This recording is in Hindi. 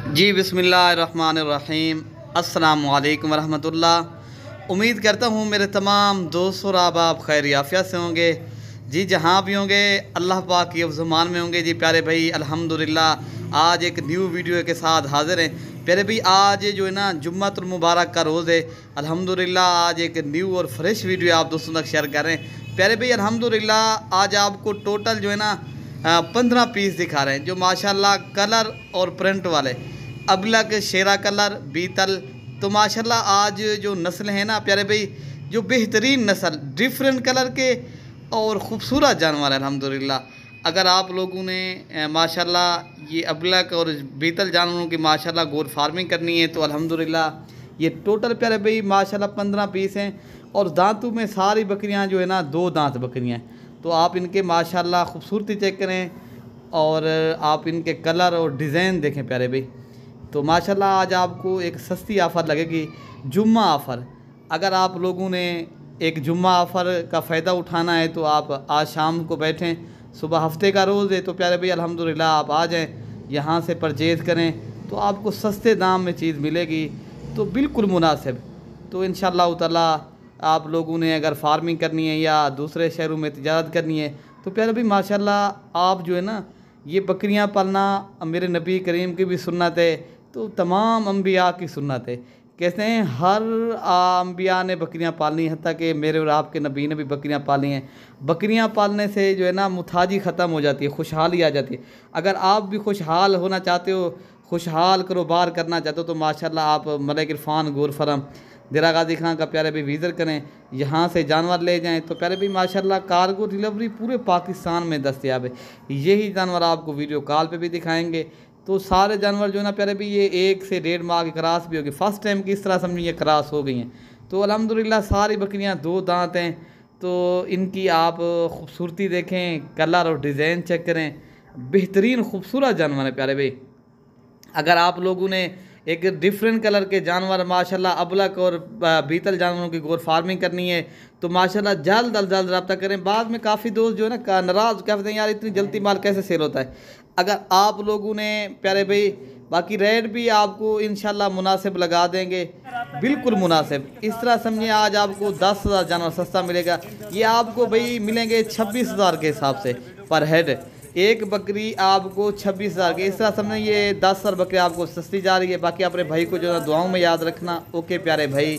जी बिस्मिल्लाहिर्रहमानिर्रहीम। अस्सलामु अलैकुम वरहमतुल्लाह। उम्मीद करता हूँ मेरे तमाम दोस्त और अहबाब खैर याफियत से होंगे। जी जहाँ भी होंगे अल्लाह पाक की ज़ुबान में होंगे। जी प्यारे भाई अल्हम्दुलिल्लाह आज एक न्यू वीडियो के साथ हाज़िर हैं। प्यारे भाई आज जो है ना जुम्मतुल मुबारक का रोज़ है। अल्हम्दुलिल्लाह आज एक न्यू और फ्रेश वीडियो आप दोस्तों तक शेयर कर रहे हैं। प्यारे भाई अल्हम्दुलिल्लाह आज आपको टोटल जो है ना 15 पीस दिखा रहे हैं जो माशाल्लाह कलर और प्रिंट वाले अबलग शेरा कलर बीतल। तो माशाल्लाह आज जो नस्ल है ना प्यारे भाई जो बेहतरीन नस्ल डिफरेंट कलर के और ख़ूबसूरत जानवर है अल्हम्दुलिल्लाह। अगर आप लोगों ने माशाल्लाह ये अबलग और बीतल जानवरों की माशाल्लाह गोट फार्मिंग करनी है तो अल्हम्दुलिल्लाह ये टोटल प्यारे भाई माशाल्लाह 15 पीस हैं। और दांतों में सारी बकरियां जो है ना 2 दांत बकरियां हैं। तो आप इनके माशाल्लाह खूबसूरती चेक करें और आप इनके कलर और डिज़ाइन देखें प्यारे भाई। तो माशाल्लाह आज आपको एक सस्ती ऑफ़र लगेगी जुम्मा ऑफ़र। अगर आप लोगों ने एक जुम्मा ऑफ़र का फ़ायदा उठाना है तो आप आज शाम को बैठें। सुबह हफ्ते का रोज़ है तो प्यारे भाई अल्हम्दुलिल्लाह आप आ जाएँ यहाँ से परचेज़ करें तो आपको सस्ते दाम में चीज़ मिलेगी तो बिल्कुल मुनासिब। तो इंशाअल्लाह ताला आप लोगों ने अगर फार्मिंग करनी है या दूसरे शहरों में तिजारत करनी है तो प्यारे भाई माशाल्लाह आप जो है ना ये बकरियां पालना मेरे नबी करीम की भी सुन्नत है। तो तमाम अम्बिया की सुन्नत है। कहते हैं हर अम्बिया ने बकरियां पालनी है, हत्ता कि मेरे और आपके नबी ने भी बकरियां पाली हैं। बकरियां पालने से जो है ना मुताजी ख़त्म हो जाती है, खुशहाली आ जाती है। अगर आप भी खुशहाल होना चाहते हो, खुशहाल कारोबार करना चाहते हो तो माशाल्लाह आप मलिक इरफान गोर फार्म देरा गाजी खां का प्यारे भी विज़िट करें। यहाँ से जानवर ले जाएं तो प्यारे भी माशाल्लाह कार्गो डिलीवरी पूरे पाकिस्तान में दस्तयाब है। यही जानवर आपको वीडियो कॉल पे भी दिखाएंगे। तो सारे जानवर जो है ना प्यारे भी ये 1 से 1.5 माह की क्रॉस भी होगी। फ़र्स्ट टाइम की इस तरह समझिए ये क्रॉस हो गई हैं। तो अल्हम्दुलिल्लाह सारी बकरियाँ 2 दांत हैं। तो इनकी आप खूबसूरती देखें, कलर और डिज़ाइन चेक करें, बेहतरीन खूबसूरत जानवर है प्यारे भाई। अगर आप लोगों ने एक डिफरेंट कलर के जानवर माशाल्लाह अबलक और बीतल जानवरों की गोट फार्मिंग करनी है तो माशाल्लाह जल्द अज जल्द रब्ता करें। बाद में काफ़ी दोस्त जो है ना नाराज़ कहते हैं यार इतनी जल्दी माल कैसे सेल होता है। अगर आप लोगों ने प्यारे भाई बाकी रेट भी आपको इंशाल्लाह मुनासिब लगा देंगे, बिल्कुल मुनासिब। इस तरह समझिए आज आपको 10,000 जानवर सस्ता मिलेगा। ये आपको भाई मिलेंगे 26,000 के हिसाब से पर हेड। एक बकरी आपको 26,000 की, इस तरह समझे ये 10,000 बकरी आपको सस्ती जा रही है। बाकी अपने भाई को जो है दुआओं में याद रखना। ओके प्यारे भाई।